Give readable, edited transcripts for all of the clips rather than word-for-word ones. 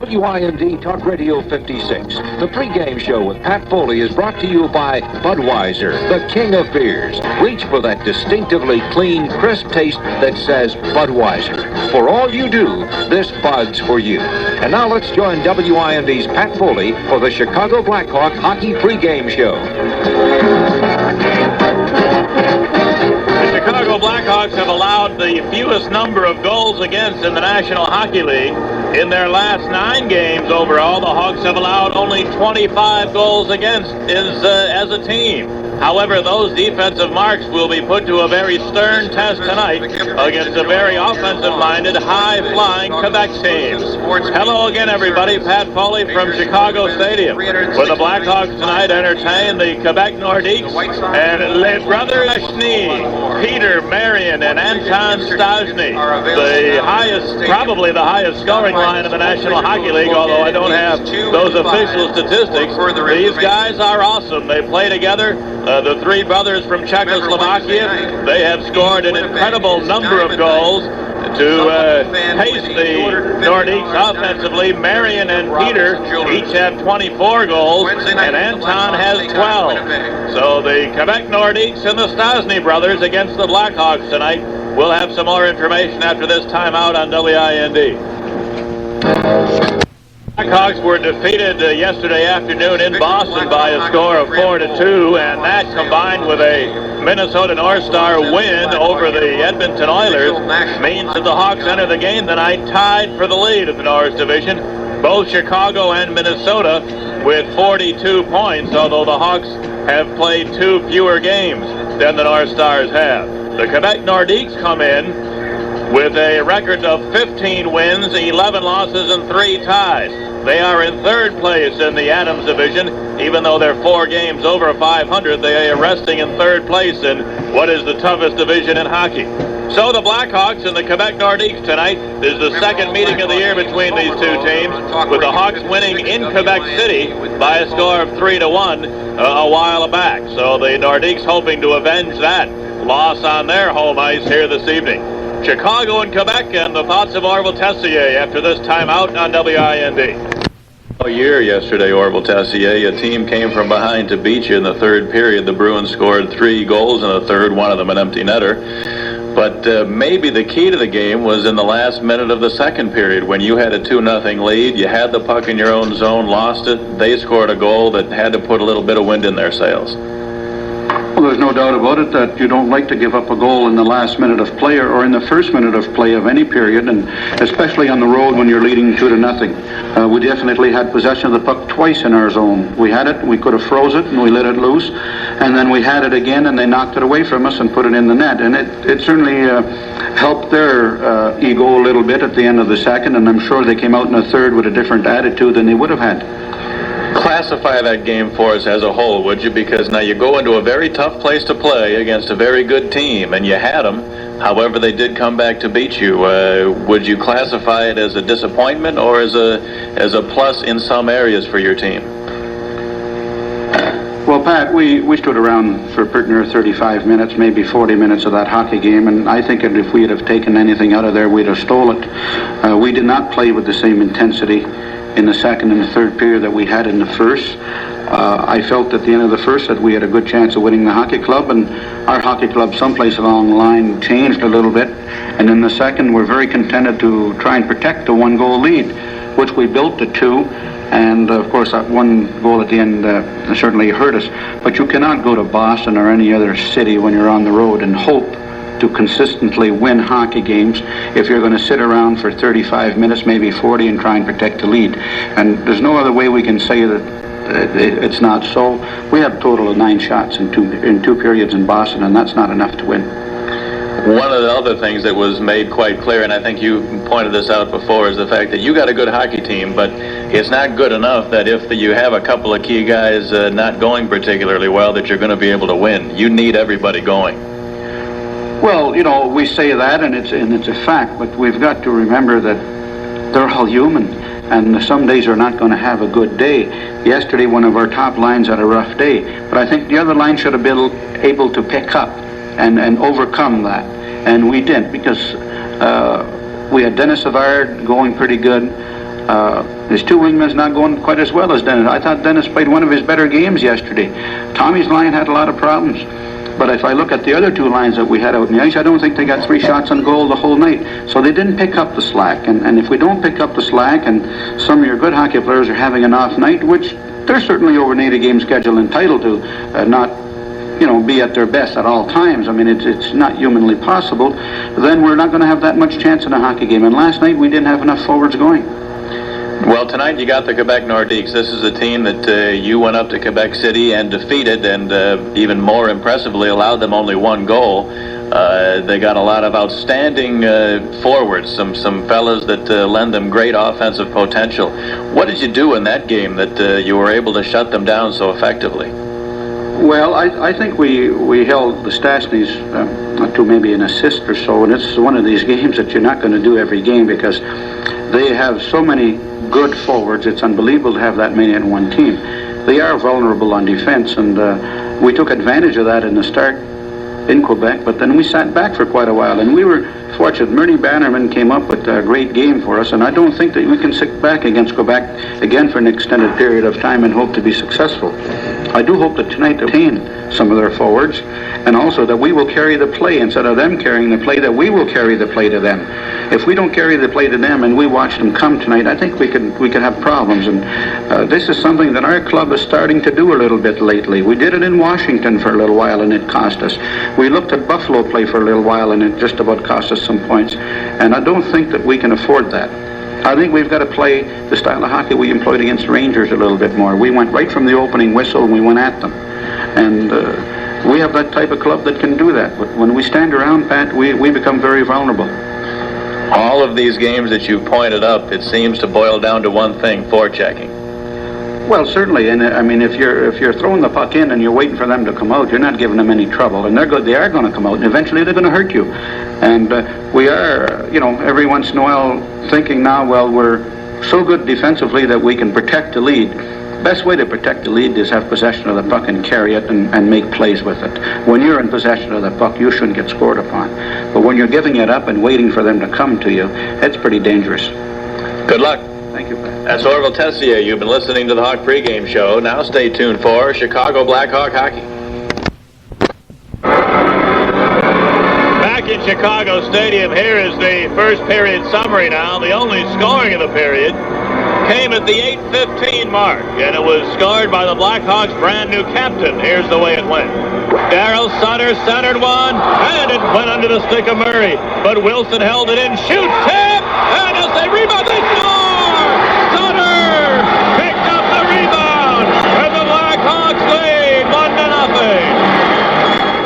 WIND Talk Radio 56. The pregame show with Pat Foley is brought to you by Budweiser, the king of beers. Reach for that distinctively clean, crisp taste that says Budweiser. For all you do, this Bud's for you. And now let's join WIND's Pat Foley for the Chicago Blackhawk Hockey pregame show. The Chicago Blackhawks have allowed the fewest number of goals against in the National Hockey League. In their last 9 games overall, the Hawks have allowed only 25 goals against as a team. However, those defensive marks will be put to a very stern test tonight against a very offensive-minded, high-flying Quebec team. Hello again, everybody. Pat Foley from Chicago Stadium. With the Blackhawks tonight entertain the Quebec Nordiques and Les Brothers Lachny, Peter Marion, and Anton Stastny. The highest, probably the highest scoring line in the National Hockey League, although I don't have those official statistics. These guys are awesome. They play together. The 3 brothers from Czechoslovakia, they have scored an incredible number of goals to pace the Nordiques offensively. Marion and Peter each have 24 goals, and Anton has 12. So the Quebec Nordiques and the Stastny brothers against the Blackhawks tonight. We'll have some more information after this timeout on WIND. Blackhawks were defeated yesterday afternoon in Boston by a score of 4-2, and that combined with a Minnesota North Star win over the Edmonton Oilers means that the Hawks enter the game tonight tied for the lead of the Norris Division. Both Chicago and Minnesota with 42 points, although the Hawks have played 2 fewer games than the North Stars have. The Quebec Nordiques come in with a record of 15 wins, 11 losses, and 3 ties. They are in 3rd place in the Adams Division. Even though they're 4 games over 500, they are resting in 3rd place in what is the toughest division in hockey. So the Blackhawks and the Quebec Nordiques tonight is the second meeting of the year between these 2 teams, with the Hawks winning in Quebec City by a score of 3-1 a while back. So the Nordiques hoping to avenge that loss on their home ice here this evening. Chicago and Quebec, and the thoughts of Orval Tessier after this timeout on WIND. All year yesterday, Orval Tessier, a team came from behind to beat you in the 3rd period. The Bruins scored 3 goals in the 3rd, one of them an empty netter. But maybe the key to the game was in the last minute of the 2nd period when you had a 2-0 lead. You had the puck in your own zone, lost it. They scored a goal that had to put a little bit of wind in their sails. Well, there's no doubt about it that you don't like to give up a goal in the last minute of play or in the first minute of play of any period, and especially on the road when you're leading 2-0. We definitely had possession of the puck twice in our zone. We had it, we could have froze it, and we let it loose, and then we had it again, and they knocked it away from us and put it in the net. And it certainly helped their ego a little bit at the end of the 2nd, and I'm sure they came out in the 3rd with a different attitude than they would have had. Classify that game for us as a whole, would you? Because now you go into a very tough place to play against a very good team, and you had them. However, they did come back to beat you. Would you classify it as a disappointment or as a plus in some areas for your team? Well, Pat, we stood around for pretty near 35 minutes, maybe 40 minutes of that hockey game, and I think that if we had have taken anything out of there, we'd have stole it. We did not play with the same intensity in the 2nd and the 3rd period that we had in the 1st. I felt at the end of the 1st that we had a good chance of winning the hockey club, and our hockey club someplace along the line changed a little bit. And in the 2nd, we're very contented to try and protect the 1-goal lead, which we built to 2. And of course, that 1 goal at the end certainly hurt us. But you cannot go to Boston or any other city when you're on the road and hope to consistently win hockey games if you're going to sit around for 35 minutes, maybe 40, and try and protect the lead. And there's no other way we can say that it's not so. We had a total of 9 shots in two periods in Boston, and that's not enough to win. One of the other things that was made quite clear, and I think you pointed this out before, is the fact that you got a good hockey team, but it's not good enough that if you have a couple of key guys not going particularly well, that you're going to be able to win. You need everybody going. Well, you know, we say that, and it's a fact, but we've got to remember that they're all human, and some days are not going to have a good day. Yesterday, one of our top lines had a rough day, but I think the other line should have been able to pick up and overcome that, and we didn't, because we had Dennis Savard going pretty good. His two wingmen's not going quite as well as Dennis. I thought Dennis played one of his better games yesterday. Tommy's line had a lot of problems. But if I look at the other two lines that we had out in the ice, I don't think they got 3 shots on goal the whole night. So they didn't pick up the slack. And if we don't pick up the slack, and some of your good hockey players are having an off night, which they're certainly over an 80-game schedule entitled to, not, be at their best at all times. I mean, it's not humanly possible. Then we're not going to have that much chance in a hockey game. And last night we didn't have enough forwards going. Well, tonight you got the Quebec Nordiques. This is a team that you went up to Quebec City and defeated, and even more impressively allowed them only 1 goal. They got a lot of outstanding forwards, some fellas that lend them great offensive potential. What did you do in that game that you were able to shut them down so effectively? Well, I think we held the Stastnys to maybe an assist or so, and it's one of these games that you're not going to do every game because they have so many good forwards. It's unbelievable to have that many in one team. They are vulnerable on defense, and we took advantage of that in the start in Quebec, but then we sat back for quite a while, and we were fortunate. Murray Bannerman came up with a great game for us, and I don't think that we can sit back against Quebec again for an extended period of time and hope to be successful. I do hope that tonight they obtain some of their forwards, and also that we will carry the play instead of them carrying the play, that we will carry the play to them. If we don't carry the play to them and we watch them come tonight, I think we could have problems, and this is something that our club is starting to do a little bit lately. We did it in Washington for a little while, and it cost us. We looked at Buffalo play for a little while, and it just about cost us some points, and I don't think that we can afford that. I think we've got to play the style of hockey we employed against Rangers a little bit more. We went right from the opening whistle and we went at them. And we have that type of club that can do that. But when we stand around, Pat, we become very vulnerable. All of these games that you've pointed up, it seems to boil down to one thing: forechecking. Well, certainly, and I mean, if you're throwing the puck in and you're waiting for them to come out, you're not giving them any trouble, and they are going to come out, and eventually they're going to hurt you. And we are, every once in a while thinking now, well, we're so good defensively that we can protect the lead. Best way to protect the lead is have possession of the puck and carry it and make plays with it. When you're in possession of the puck, you shouldn't get scored upon. But when you're giving it up and waiting for them to come to you, it's pretty dangerous. Good luck. Thank you, Pat. That's Orval Tessier. You've been listening to the Hawk pregame show. Now stay tuned for Chicago Blackhawk hockey. Back in Chicago Stadium, here is the first period summary now. The only scoring of the period came at the 8:15 mark, and it was scored by the Blackhawks' brand new captain. Here's the way it went. Darryl Sutter centered one, and it went under the stick of Murray. But Wilson held it in, shoots, tip, and as they rebound, they score! Sutter picked up the rebound, and the Blackhawks lead 1-0.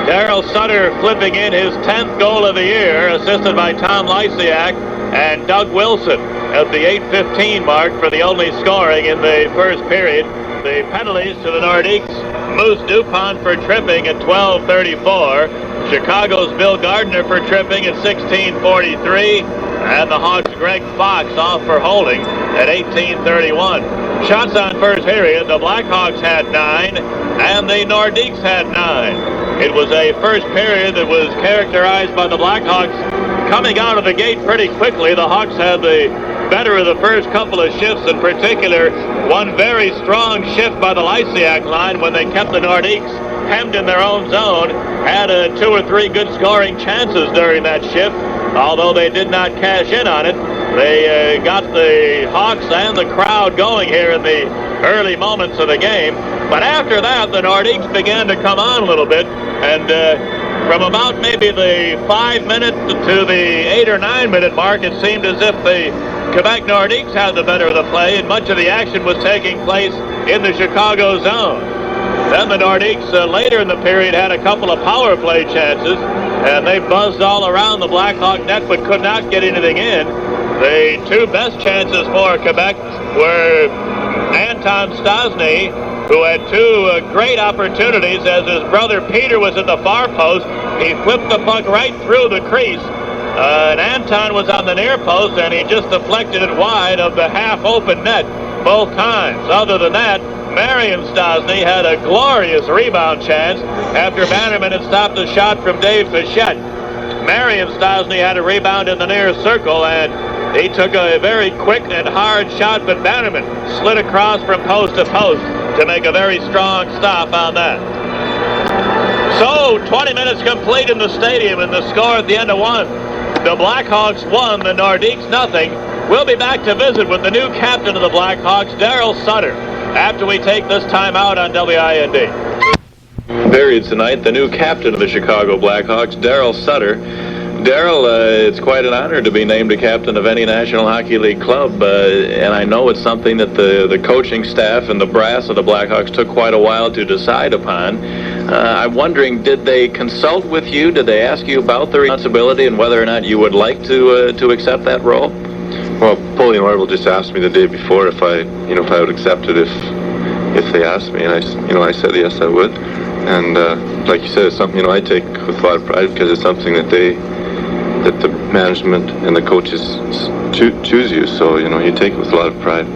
Darryl Sutter flipping in his 10th goal of the year, assisted by Tom Lysiak and Doug Wilson at the 8:15 mark for the only scoring in the first period. The penalties to the Nordiques: Moose Dupont for tripping at 12:34, Chicago's Bill Gardner for tripping at 16:43, and the Hawks' Greg Fox off for holding at 18:31. Shots on first period, the Blackhawks had 9 and the Nordiques had 9. It was a first period that was characterized by the Blackhawks coming out of the gate pretty quickly. The Hawks had the better of the first couple of shifts, in particular one very strong shift by the Lysiak line when they kept the Nordiques hemmed in their own zone. Had 2 or 3 good scoring chances during that shift, although they did not cash in on it. They got the Hawks and the crowd going here in the early moments of the game. But after that, the Nordiques began to come on a little bit, and from about maybe the 5-minute to the 8 or 9-minute mark, it seemed as if the Quebec Nordiques had the better of the play, and much of the action was taking place in the Chicago zone. Then the Nordiques later in the period had a couple of power play chances, and they buzzed all around the Blackhawk net but could not get anything in. The 2 best chances for Quebec were Anton Stastny, who had 2 great opportunities as his brother Peter was at the far post. He flipped the puck right through the crease, and Anton was on the near post, and he just deflected it wide of the half-open net both times. Other than that, Marion Stastny had a glorious rebound chance after Bannerman had stopped a shot from Dave Fichette. Marion Stastny had a rebound in the near circle, and He took a very quick and hard shot, but Bannerman slid across from post to post to make a very strong stop on that. So, 20 minutes complete in the stadium, and the score at the end of 1. The Blackhawks won, the Nordiques nothing. We'll be back to visit with the new captain of the Blackhawks, Darryl Sutter, after we take this time out on WIND. Buried tonight, the new captain of the Chicago Blackhawks, Darryl Sutter. Darryl, it's quite an honor to be named a captain of any National Hockey League club, and I know it's something that the coaching staff and the brass of the Blackhawks took quite a while to decide upon. I'm wondering, did they consult with you? Did they ask you about the responsibility and whether or not you would like to accept that role? Well, Foley and Orval just asked me the day before if I would accept it if they asked me, and I said yes, I would. And like you said, it's something I take with a lot of pride because it's something that the management and the coaches choose you. So you take it with a lot of pride.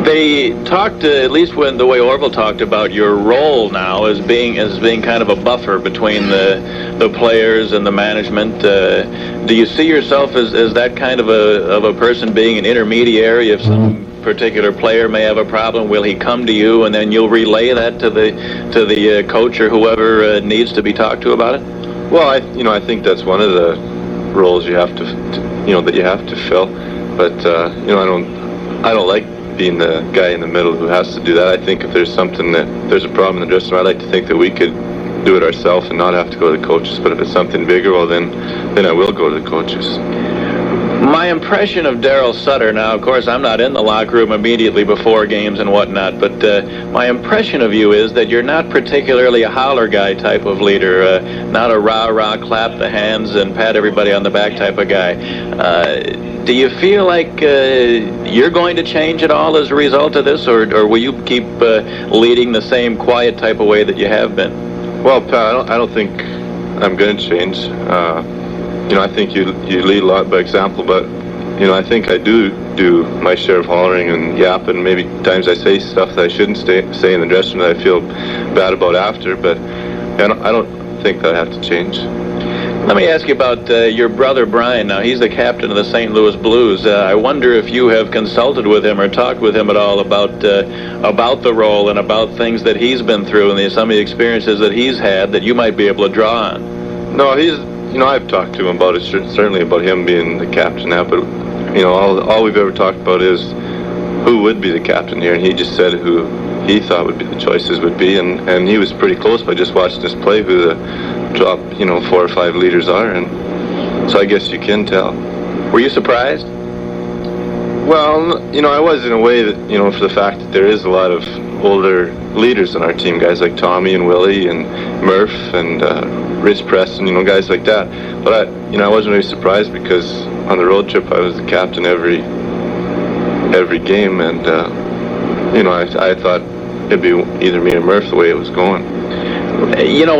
They talked, at least when the way Orval talked about your role now as being kind of a buffer between the players and the management. Do you see yourself as that kind of a person, being an intermediary? If some particular player may have a problem, will he come to you and then you'll relay that to the coach or whoever needs to be talked to about it? Well, I think that's one of the roles you have to that you have to fill. But I don't like being the guy in the middle who has to do that. I think if there's a problem in the dressing room, I'd like to think that we could do it ourselves and not have to go to the coaches. But if it's something bigger, well, then I will go to the coaches. My impression of Darryl Sutter, now, of course, I'm not in the locker room immediately before games and whatnot, but my impression of you is that you're not particularly a holler guy type of leader, not a rah-rah, clap the hands and pat everybody on the back type of guy. Do you feel like you're going to change at all as a result of this, or will you keep leading the same quiet type of way that you have been? Well, Pat, I don't think I'm going to change. I think you lead a lot by example, but I think I do my share of hollering and yapping. Maybe times I say stuff that I shouldn't say in the dressing room that I feel bad about after, but I don't think that I have to change. Let me ask you about your brother Brian. Now, he's the captain of the St. Louis Blues. I wonder if you have consulted with him or talked with him at all about the role and about things that he's been through and some of the experiences that he's had that you might be able to draw on. No, I've talked to him about it, certainly about him being the captain now, but all we've ever talked about is who would be the captain here, and he just said who he thought would be the choices would be, and he was pretty close by just watching us play who the top 4 or 5 leaders are, and so I guess you can tell. Were you surprised? Well, I was in a way that, for the fact that there is a lot of older leaders on our team, guys like Tommy and Willie and Murph and Rich Preston, guys like that. But I wasn't really surprised because on the road trip I was the captain every game, and I thought it'd be either me or Murph the way it was going.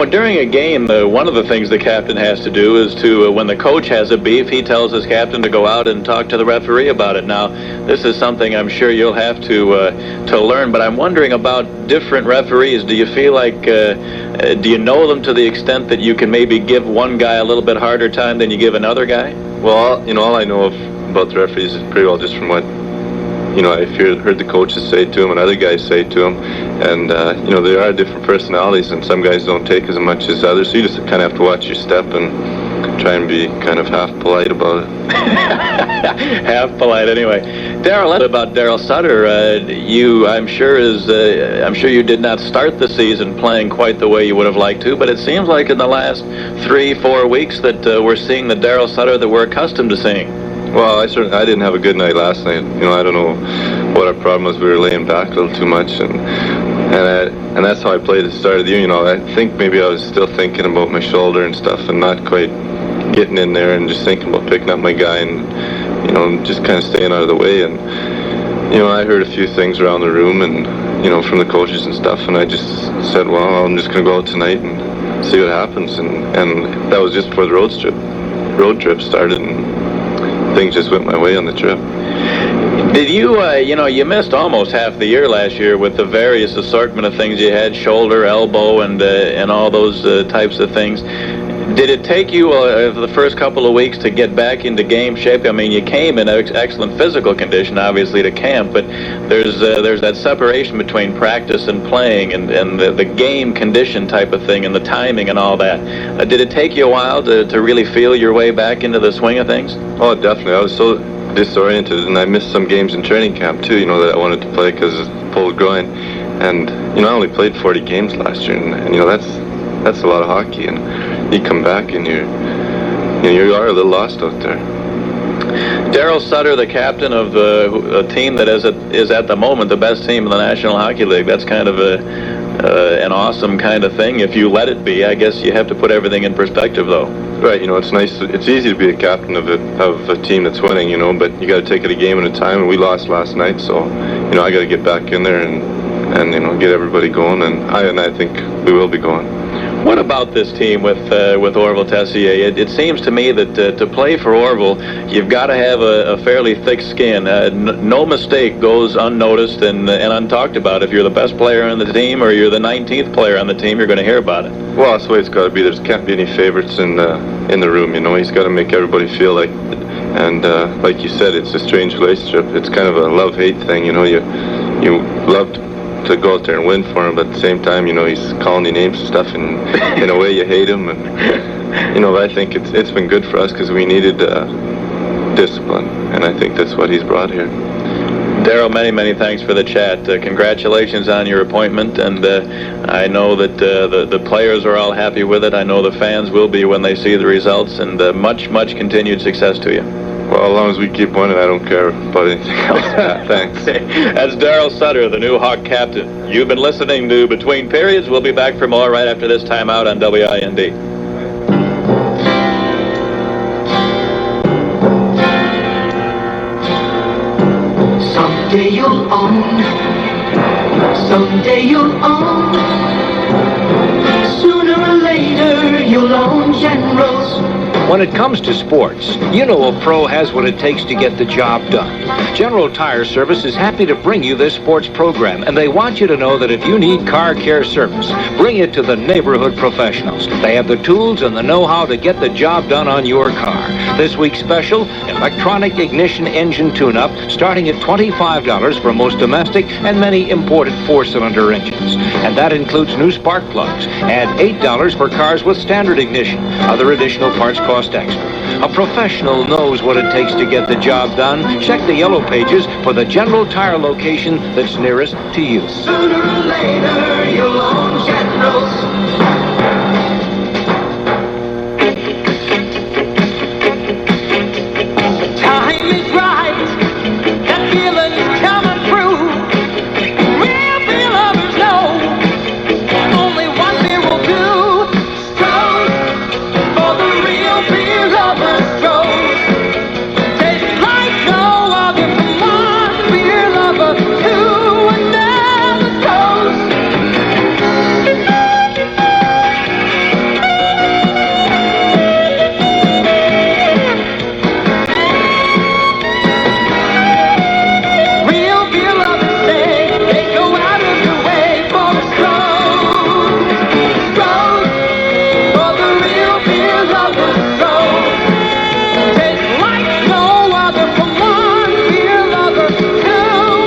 During a game, one of the things the captain has to do is to, when the coach has a beef, he tells his captain to go out and talk to the referee about it. Now, this is something I'm sure you'll have to learn, but I'm wondering about different referees. Do you feel like, do you know them to the extent that you can maybe give one guy a little bit harder time than you give another guy? Well, all I know about the referees is pretty well just from what I've heard the coaches say to him and other guys say to him, and there are different personalities, and some guys don't take as much as others, so you just kind of have to watch your step and try and be kind of half polite about it. Half polite, anyway. Darryl, about Darryl Sutter, I'm sure you did not start the season playing quite the way you would have liked to, but it seems like in the last 3-4 weeks that we're seeing the Darryl Sutter that we're accustomed to seeing. Well, I didn't have a good night last night. I don't know what our problem was. We were laying back a little too much, and that's how I played at the start of the year. I think maybe I was still thinking about my shoulder and stuff, and not quite getting in there, and just thinking about picking up my guy and just kind of staying out of the way. And I heard a few things around the room, and from the coaches and stuff, and I just said, well, I'm just going to go out tonight and see what happens. And that was just before the road trip started, and things just went my way on the trip. Did you, you missed almost half the year last year with the various assortment of things you had, shoulder, elbow, and all those types of things. Did it take you the first couple of weeks to get back into game shape? I mean, you came in excellent physical condition, obviously, to camp, but there's that separation between practice and playing and the game condition type of thing and the timing and all that. Did it take you a while to really feel your way back into the swing of things? Oh, definitely. I was so disoriented, and I missed some games in training camp, too, you know, that I wanted to play because of pulled groin. And, you know, I only played 40 games last year, and you know, that's a lot of hockey, and you come back and you are a little lost out there. Darryl Sutter, the captain of a team that is at the moment the best team in the National Hockey League. That's kind of an awesome kind of thing. If you let it be, I guess you have to put everything in perspective, though. Right, you know, it's nice. It's easy to be a captain of a team that's winning, you know, but you got to take it a game at a time. And we lost last night, so you know, I got to get back in there and you know, get everybody going. And I think we will be going. What about this team with Orval Tessier? It seems to me that to play for Orval, you've got to have a fairly thick skin. No mistake goes unnoticed and untalked about. If you're the best player on the team or you're the 19th player on the team, you're going to hear about it. Well, that's the way it's got to be. There can't be any favorites in the room. You know, he's got to make everybody feel like. And like you said, it's a strange relationship. It's kind of a love-hate thing. You know, you love to go out there and win for him, but at the same time, you know, he's calling you names and stuff, and in a way you hate him. And you know, I think it's been good for us because we needed discipline, and I think that's what he's brought here. Darryl, many thanks for the chat. Congratulations on your appointment, and I know that the players are all happy with it. I know the fans will be when they see the results, and much continued success to you. Well, as long as we keep winning, I don't care about anything else. Thanks. That's Darryl Sutter, the new Hawk captain. You've been listening to Between Periods. We'll be back for more right after this timeout on WIND. Someday you'll own. Someday you'll own. Sooner or later you'll own Generals. When it comes to sports, you know a pro has what it takes to get the job done. General Tire Service is happy to bring you this sports program, and they want you to know that if you need car care service, bring it to the neighborhood professionals. They have the tools and the know-how to get the job done on your car. This week's special, electronic ignition engine tune-up, starting at $25 for most domestic and many imported 4-cylinder engines. And that includes new spark plugs, and $8 for cars with standard ignition. Other additional parts cost extra. A professional knows what it takes to get the job done. Check the yellow pages for the General Tire location that's nearest to you. Sooner or later you'll own Generals. Time is right. That feeling's coming through. Real beer lovers know only one beer will do. Stroke for the real beer lovers. Stroke tastes like no other. Come on, beer lover, to another toast. Real beer lovers say they go out of their way for a stroke. Stroke for the real beer lovers. Stroke tastes like no other. Come on, beer lover, to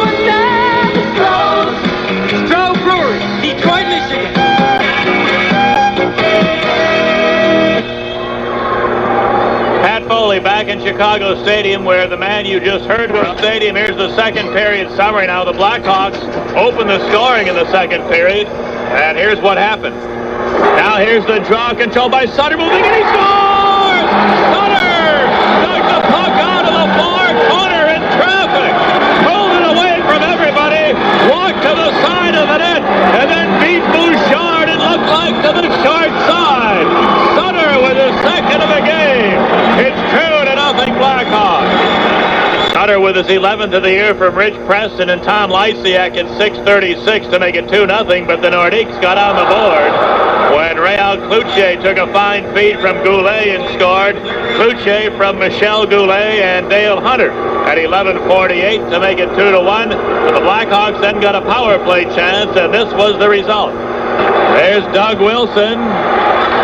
another toast. Stroke Brewery, Detroit, Michigan. Pat Foley back in Chicago Stadium, where the man you just heard was stadium. Here's the second period summary. Now the Blackhawks open the scoring in the second period, and here's what happened. Now here's the draw control by Sutter, moving, and he scores! Sutter dug the puck out of the far corner in traffic, pulled it away from everybody, walked to the side of the net, and then beat Bouchard, it looked like, to the short side. Sutter with his second of the game. It's 2-0 Blackhawks. Sutter with his 11th of the year from Rich Preston and Tom Lysiak in 6:36 to make it 2-0, but the Nordiques got on the board when Réal Cloutier took a fine feed from Goulet and scored. Cloutier from Michel Goulet and Dale Hunter at 11:48 to make it 2-1. The Blackhawks then got a power play chance, and this was the result. There's Doug Wilson.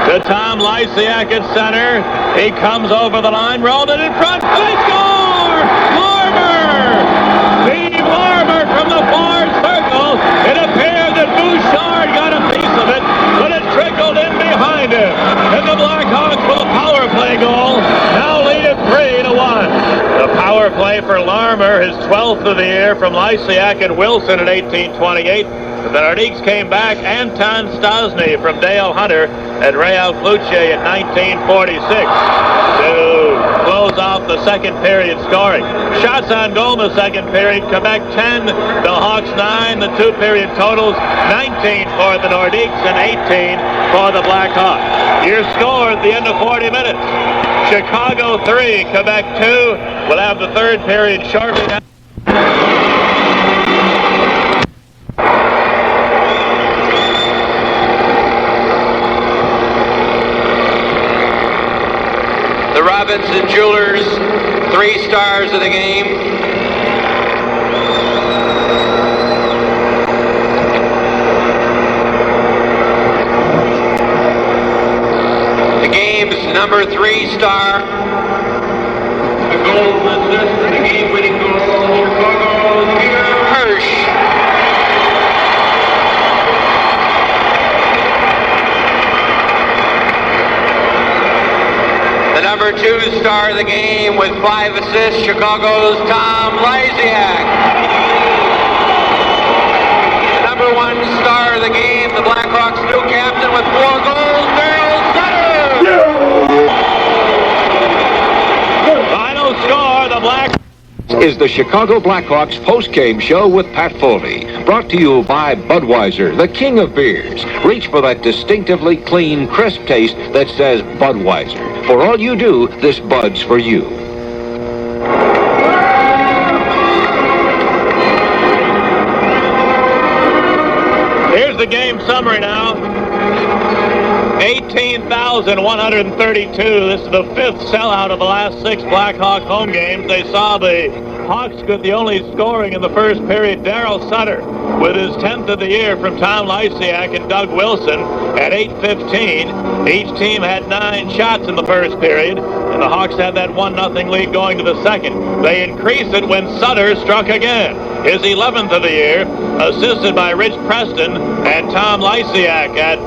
to Tom Lysiak at center. He comes over the line, rolled it in front. They score! Larmer! Steve Larmer from the far circle. It appeared that Bouchard got a piece of it, but it trickled in behind him. And the Blackhawks with a power play goal now lead it 3-1. The power play for Larmer, his 12th of the year, from Lysiak and Wilson in 1828. The Nordiques came back. Anton Stosny from Dale Hunter and Real Cloutier in 1946 to close out the second period scoring. Shots on goal in the second period. Quebec 10, the Hawks 9. The two-period totals 19 for the Nordiques and 18 for the Blackhawks. Your score at the end of 40 minutes. Chicago 3, Quebec 2. We'll have the third period shortly now. Robinson Jewelers, 3 stars of the game. The game's number 3 star. The goal assist for the game-winning goal, Chicago, Hirsch. The number 2 star of the game with 5 assists, Chicago's Tom Lysiak. The number 1 star of the game, the Blackhawks' new captain with 4 goals, Darryl Sutter. Final score, the Blackhawks. Is the Chicago Blackhawks post-game show with Pat Foley. Brought to you by Budweiser, the king of beers. Reach for that distinctively clean, crisp taste that says Budweiser. For all you do, this Bud's for you. Here's the game summary now. 18,132. This is the 5th sellout of the last 6 Blackhawk home games. They saw the Hawks get the only scoring in the first period. Darryl Sutter with his 10th of the year from Tom Lysiak and Doug Wilson at 8:15. Each team had 9 shots in the first period, and the Hawks had that 1-0 lead going to the second. They increased it when Sutter struck again, his 11th of the year, assisted by Rich Preston and Tom Lysiak at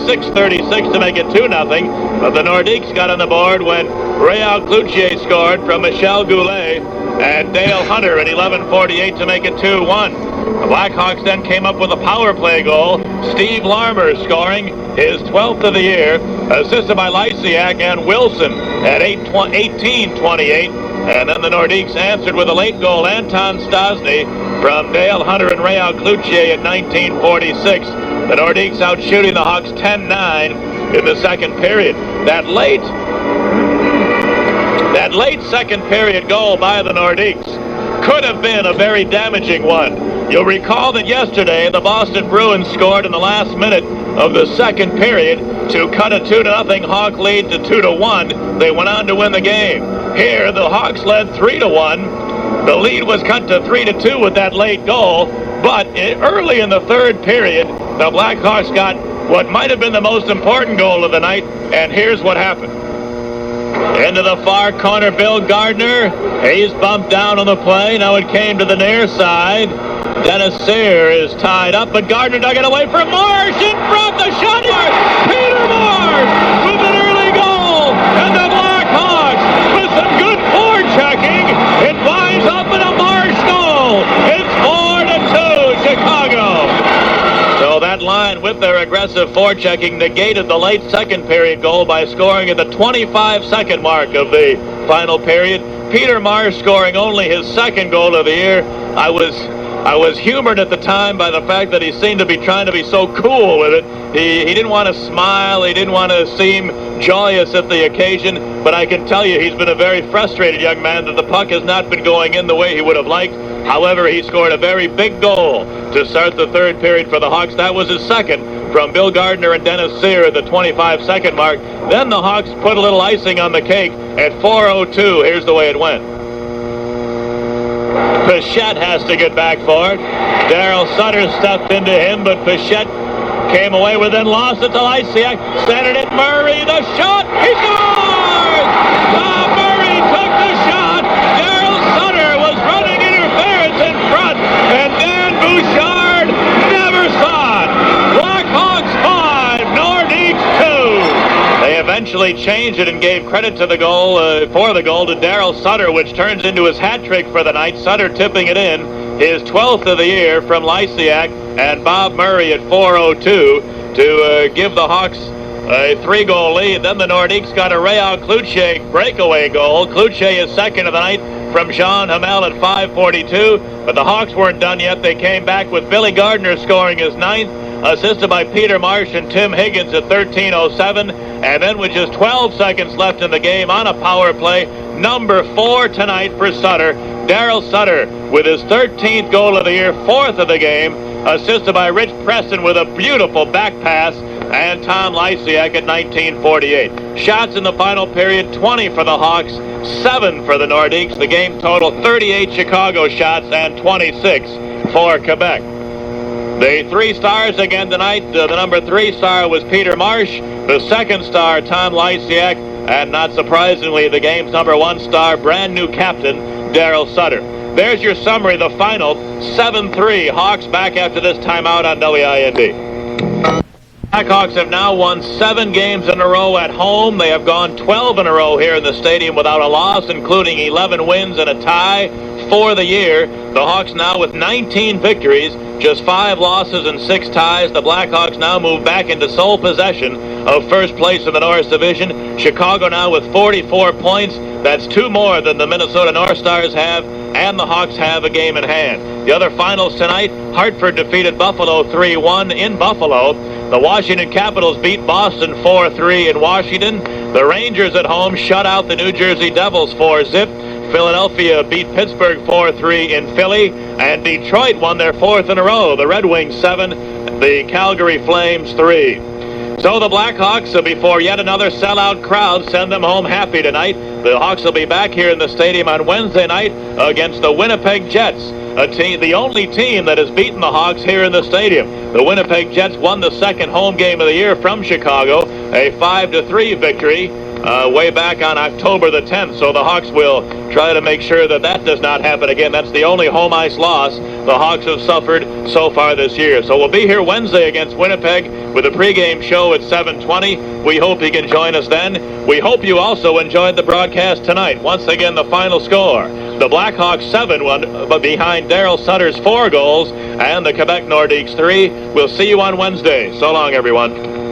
6:36 to make it 2-0. But the Nordiques got on the board when Real Cloutier scored from Michel Goulet and Dale Hunter at 11:48 to make it 2-1. The Blackhawks then came up with a power play goal. Steve Larmer scoring his 12th of the year, assisted by Lysiak and Wilson at 18:28. And then the Nordiques answered with a late goal, Anton Stosny from Dale Hunter and Real Cloutier at 19:46. The Nordiques out shooting the Hawks 10-9 in the second period. That late second period goal by the Nordiques could have been a very damaging one. You'll recall that yesterday the Boston Bruins scored in the last minute of the second period to cut a 2-0 Hawk lead to 2-1. They went on to win the game. Here, the Hawks led 3-1. The lead was cut to 3-2 with that late goal, but early in the third period, the Blackhawks got what might have been the most important goal of the night, and here's what happened. Into the far corner, Bill Gardner. He's bumped down on the play. Now it came to the near side. Dennis Sear is tied up, but Gardner dug it away from Marsh. In front, the shot here. Peter Marsh with an early goal. And the Blackhawks with some good forechecking. It winds up in a Marsh goal. It's 4-2 Chicago. So that line with their aggressive forechecking negated the late second period goal by scoring at the 25-second mark of the final period. Peter Marsh scoring only his second goal of the year. I was humored at the time by the fact that he seemed to be trying to be so cool with it. He didn't want to smile. He didn't want to seem joyous at the occasion. But I can tell you he's been a very frustrated young man that the puck has not been going in the way he would have liked. However, he scored a very big goal to start the third period for the Hawks. That was his second from Bill Gardner and Dennis Sear at the 25-second mark. Then the Hawks put a little icing on the cake at 4:02. Here's the way it went. Pichette has to get back for it. Darryl Sutter stepped into him, but Pichette Came away with it, lost it to Lysiak. Centered it, Murray, the shot, he scores! Bob Murray took the shot. Darryl Sutter was running interference in front, and Dan Bouchard never saw it. Blackhawks 5, Nordiques 2. They eventually changed it and gave credit to the goal, for the goal to Darryl Sutter, which turns into his hat trick for the night. Sutter tipping it in, his 12th of the year from Lysiak, and Bob Murray at 4:02 to give the Hawks a 3-goal lead. Then the Nordiques got a Réal Cloutier breakaway goal. Cloutier is second of the night from Jean Hamel at 5:42. But the Hawks weren't done yet. They came back with Billy Gardner scoring his 9th, assisted by Peter Marsh and Tim Higgins at 13:07. And then with just 12 seconds left in the game on a power play, number 4 tonight for Sutter, Darryl Sutter with his 13th goal of the year, 4th of the game, assisted by Rich Preston with a beautiful back pass, and Tom Lysiak at 19:48. Shots in the final period, 20 for the Hawks, 7 for the Nordiques. The game total, 38 Chicago shots and 26 for Quebec. The 3 stars again tonight. The number 3 star was Peter Marsh. The 2nd star, Tom Lysiak. And not surprisingly, the game's number 1 star, brand new captain, Darryl Sutter. There's your summary, the final, 7-3. Hawks back after this timeout on WIND. Blackhawks have now won 7 games in a row at home. They have gone 12 in a row here in the stadium without a loss, including 11 wins and a tie for the year. The Hawks now with 19 victories, just 5 losses and 6 ties. The Blackhawks now move back into sole possession of first place in the Norris Division. Chicago now with 44 points. That's 2 more than the Minnesota North Stars have, and the Hawks have a game in hand. The other finals tonight, Hartford defeated Buffalo 3-1 in Buffalo. The Washington Capitals beat Boston 4-3 in Washington. The Rangers at home shut out the New Jersey Devils 4-zip. Philadelphia beat Pittsburgh 4-3 in Philly, and Detroit won their 4th in a row. The Red Wings 7, the Calgary Flames 3. So the Blackhawks, before yet another sellout crowd, send them home happy tonight. The Hawks will be back here in the stadium on Wednesday night against the Winnipeg Jets, the only team that has beaten the Hawks here in the stadium. The Winnipeg Jets won the 2nd home game of the year from Chicago, a 5-3 victory way back on October the 10th. So the Hawks will try to make sure that that does not happen again. That's the only home ice loss the Hawks have suffered so far this year. So we'll be here Wednesday against Winnipeg with a pregame show at 7:20. We hope you can join us then. We hope you also enjoyed the broadcast tonight. Once again, the final score: the Blackhawks 7-1 behind Darryl Sutter's 4 goals, and the Quebec Nordiques 3. We'll see you on Wednesday. So long, everyone.